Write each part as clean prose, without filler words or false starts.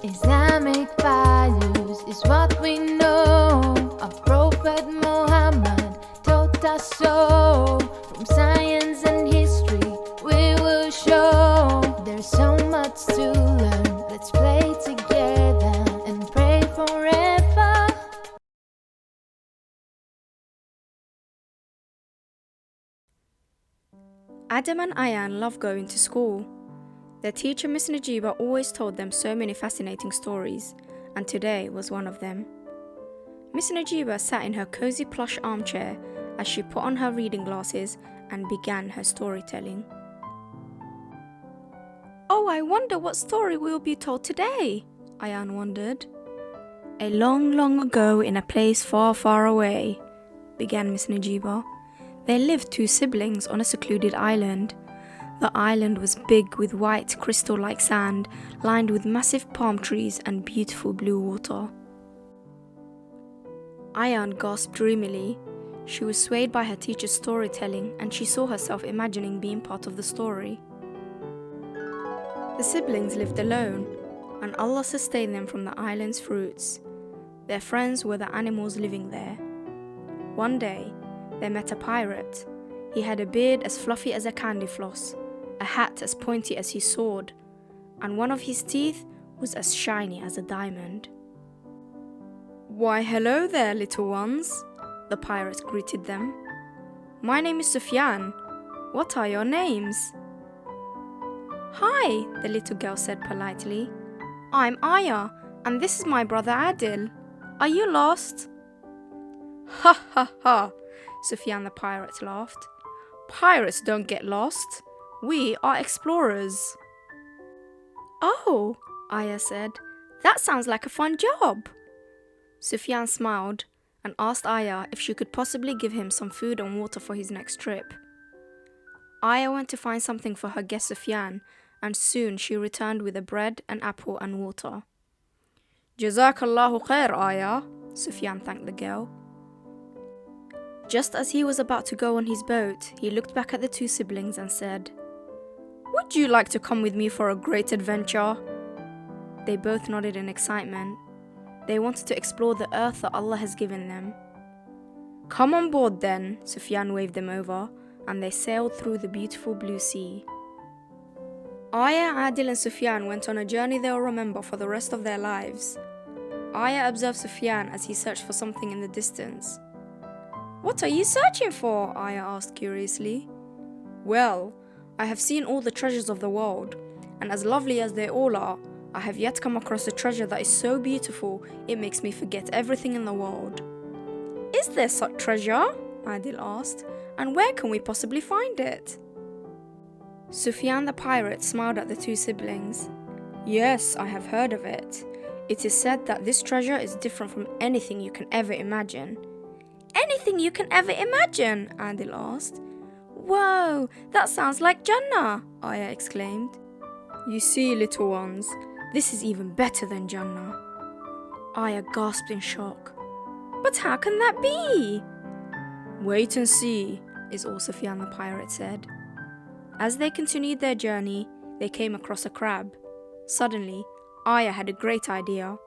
Islamic values is what we know. Our Prophet Muhammad taught us so. From science and history we will show. There's so much to learn. Let's play together and pray forever. Adam and Ayan love going to school. Their teacher, Miss Najiba, always told them so many fascinating stories, and today was one of them. Miss Najiba sat in her cozy plush armchair as she put on her reading glasses and began her storytelling. "Oh, I wonder what story we will be told today," Ayan wondered. "A long, long ago in a place far, far away," began Miss Najiba, "there lived two siblings on a secluded island. The island was big with white crystal-like sand, lined with massive palm trees and beautiful blue water." Ayan gasped dreamily. She was swayed by her teacher's storytelling, and she saw herself imagining being part of the story. The siblings lived alone, and Allah sustained them from the island's fruits. Their friends were the animals living there. One day, they met a pirate. He had a beard as fluffy as a candy floss, a hat as pointy as his sword, and one of his teeth was as shiny as a diamond. "Why, hello there, little ones," the pirate greeted them. "My name is Sufyan. What are your names?" "Hi," the little girl said politely. "I'm Aya, and this is my brother Adil. Are you lost?" "Ha ha ha," Sufyan the pirate laughed. "Pirates don't get lost. We are explorers." "Oh," Aya said, "that sounds like a fun job." Sufyan smiled and asked Aya if she could possibly give him some food and water for his next trip. Aya went to find something for her guest Sufyan, and soon she returned with a bread, an apple and water. "Jazakallahu khair, Aya," Sufyan thanked the girl. Just as he was about to go on his boat, he looked back at the two siblings and said, "Would you like to come with me for a great adventure?" They both nodded in excitement. They wanted to explore the earth that Allah has given them. "Come on board then," Sufyan waved them over, and they sailed through the beautiful blue sea. Aya, Adil and Sufyan went on a journey they'll remember for the rest of their lives. Aya observed Sufyan as he searched for something in the distance. "What are you searching for?" Aya asked curiously. "Well, I have seen all the treasures of the world, and as lovely as they all are, I have yet come across a treasure that is so beautiful it makes me forget everything in the world." "Is there such treasure?" Adil asked. "And where can we possibly find it?" Sufyan the pirate smiled at the two siblings. "Yes, I have heard of it. It is said that this treasure is different from anything you can ever imagine." "Anything you can ever imagine?" Adil asked. "Whoa, that sounds like Jannah," Aya exclaimed. "You see, little ones, this is even better than Jannah." Aya gasped in shock. "But how can that be?" "Wait and see," is all Sufyan the pirate said. As they continued their journey, they came across a crab. Suddenly, Aya had a great idea.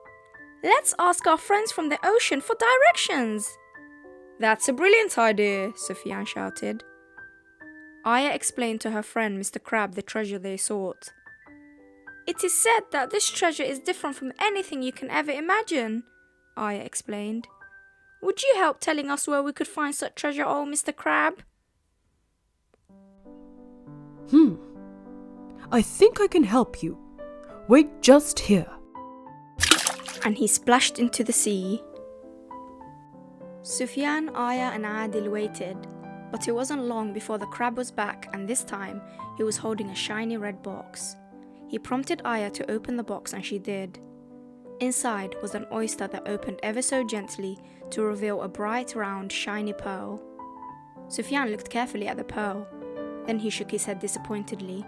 "Let's ask our friends from the ocean for directions." "That's a brilliant idea," Sufyan shouted. Aya explained to her friend Mr. Crab the treasure they sought. "It is said that this treasure is different from anything you can ever imagine," Aya explained. "Would you help telling us where we could find such treasure, oh Mr. Crab?" I think I can help you. Wait just here." And he splashed into the sea. Sufyan, Aya and Adil waited, but it wasn't long before the crab was back, and this time he was holding a shiny red box. He prompted Aya to open the box, and she did. Inside was an oyster that opened ever so gently to reveal a bright, round, shiny pearl. Sufyan looked carefully at the pearl, then he shook his head disappointedly.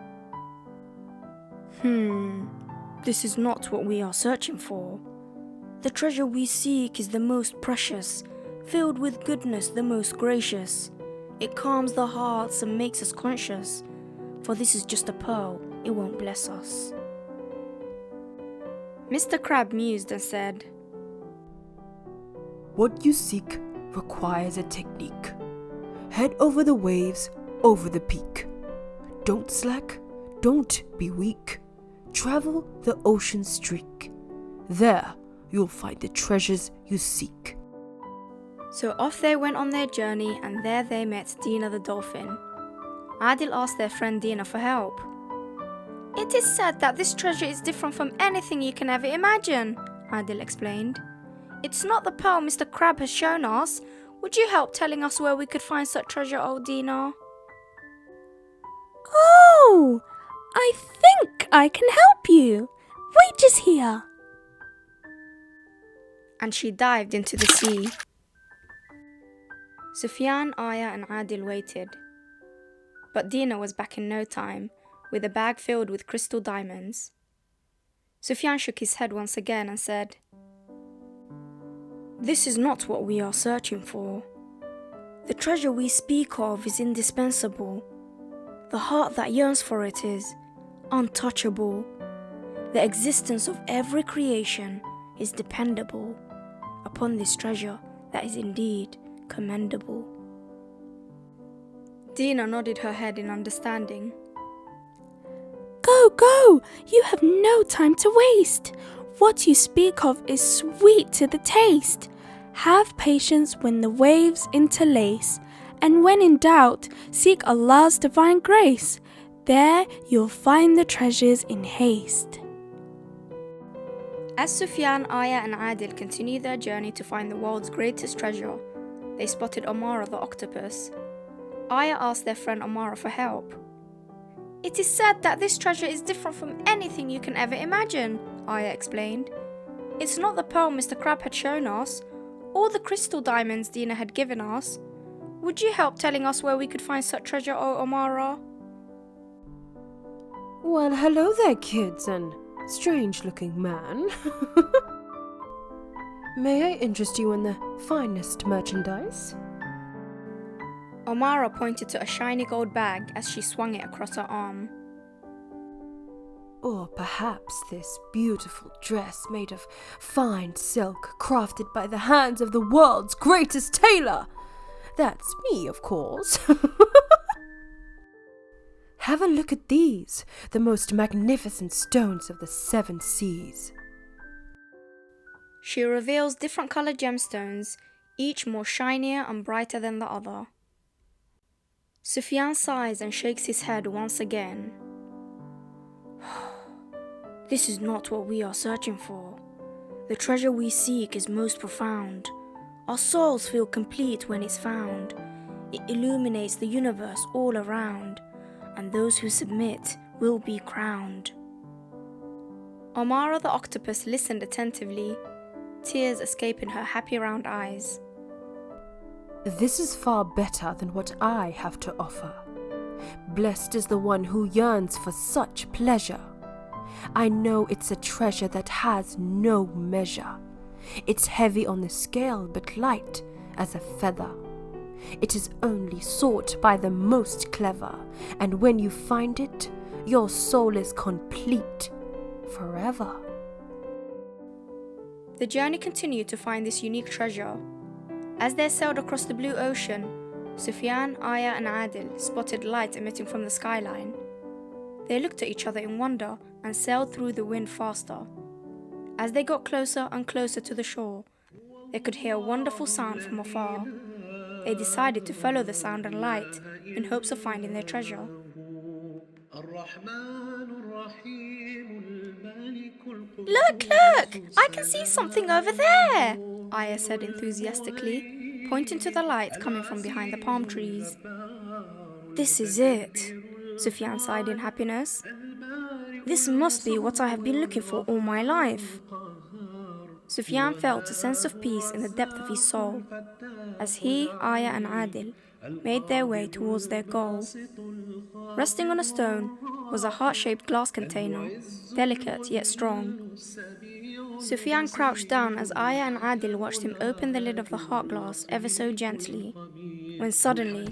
This is not what we are searching for. The treasure we seek is the most precious, filled with goodness the most gracious. It calms the hearts and makes us conscious, for this is just a pearl, it won't bless us." Mr. Crab mused and said, What you seek requires a technique. Head over the waves, over the peak. Don't slack, don't be weak. Travel the ocean streak. There you'll find the treasures you seek. So off they went on their journey, and there they met Dina the dolphin. Adil asked their friend Dina for help. It is said that this treasure is different from anything you can ever imagine, Adil explained. It's not the pearl Mr. Crab has shown us. Would you help telling us where we could find such treasure, old Dina? Oh, I think I can help you. Wait just here. And she dived into the sea. Sufyan, Aya and Adil waited. But Dina was back in no time, with a bag filled with crystal diamonds. Sufyan shook his head once again and said, This is not what we are searching for. The treasure we speak of is indispensable. The heart that yearns for it is untouchable. The existence of every creation is dependable upon this treasure that is indeed commendable. Dina nodded her head in understanding. Go, go! You have no time to waste. What you speak of is sweet to the taste. Have patience when the waves interlace, and when in doubt, seek Allah's divine grace. There you'll find the treasures in haste. As Sufyan, Aya and Adil continued their journey to find the world's greatest treasure, they spotted Omara the octopus. Aya asked their friend Omara for help. It is said that this treasure is different from anything you can ever imagine, Aya explained. It's not the pearl Mr. Crab had shown us, or the crystal diamonds Dina had given us. Would you help telling us where we could find such treasure, O Omara? Well, hello there, kids and strange-looking man. May I interest you in the finest merchandise? Omara pointed to a shiny gold bag as she swung it across her arm. Or perhaps this beautiful dress made of fine silk crafted by the hands of the world's greatest tailor. That's me, of course. Have a look at these, the most magnificent stones of the 7 seas. She reveals different colored gemstones, each more shinier and brighter than the other. Sufyan sighs and shakes his head once again. This is not what we are searching for. The treasure we seek is most profound. Our souls feel complete when it's found. It illuminates the universe all around, and those who submit will be crowned. Omara the octopus listened attentively, tears escaping her happy round eyes. This is far better than what I have to offer. Blessed is the one who yearns for such pleasure. I know it's a treasure that has no measure. It's heavy on the scale but light as a feather. It is only sought by the most clever, and when you find it, your soul is complete forever. The journey continued to find this unique treasure. As they sailed across the blue ocean, Sufyan, Aya and Adil spotted light emitting from the skyline. They looked at each other in wonder and sailed through the wind faster. As they got closer and closer to the shore, they could hear a wonderful sound from afar. They decided to follow the sound and light in hopes of finding their treasure. Look, look! I can see something over there! Aya said enthusiastically, pointing to the light coming from behind the palm trees. This is it, Sufyan sighed in happiness. This must be what I have been looking for all my life. Sufyan felt a sense of peace in the depth of his soul as he, Aya and Adil made their way towards their goal. Resting on a stone was a heart-shaped glass container, delicate yet strong. Sufyan crouched down as Aya and Adil watched him open the lid of the heart glass ever so gently, when suddenly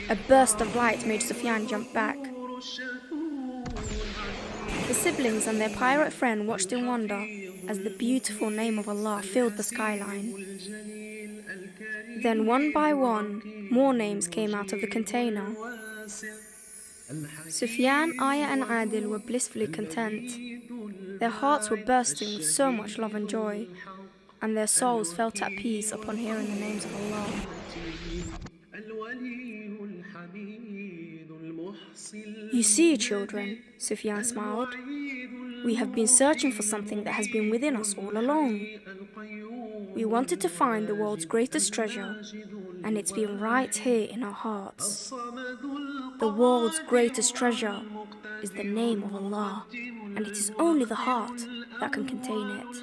a burst of light made Sufyan jump back. The siblings and their pirate friend watched in wonder as the beautiful name of Allah filled the skyline. Then one by one, more names came out of the container. Sufyan, Aya and Adil were blissfully content. Their hearts were bursting with so much love and joy, and their souls felt at peace upon hearing the names of Allah. You see, children, Sufyan smiled, we have been searching for something that has been within us all along. We wanted to find the world's greatest treasure, and it's been right here in our hearts. The world's greatest treasure is the name of Allah, and it is only the heart that can contain it.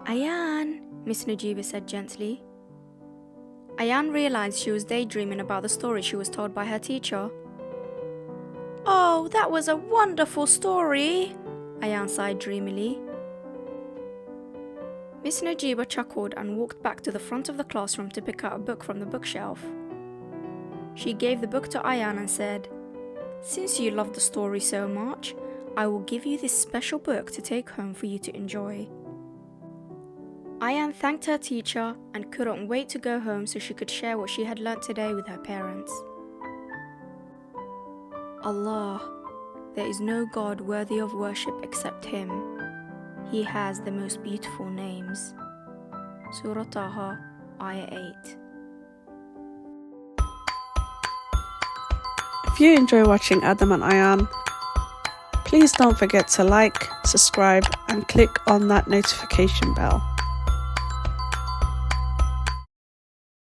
Ayan, Miss Najiba said gently. Ayan realized she was daydreaming about the story she was told by her teacher. Oh, that was a wonderful story, Ayan sighed dreamily. Miss Najiba chuckled and walked back to the front of the classroom to pick out a book from the bookshelf. She gave the book to Ayan and said, "Since you love the story so much, I will give you this special book to take home for you to enjoy." Ayan thanked her teacher and couldn't wait to go home so she could share what she had learnt today with her parents. Allah, there is no God worthy of worship except Him. He has the most beautiful names. Surah Taha, Ayah 8. If you enjoy watching Adam and Ayan, please don't forget to like, subscribe and click on that notification bell.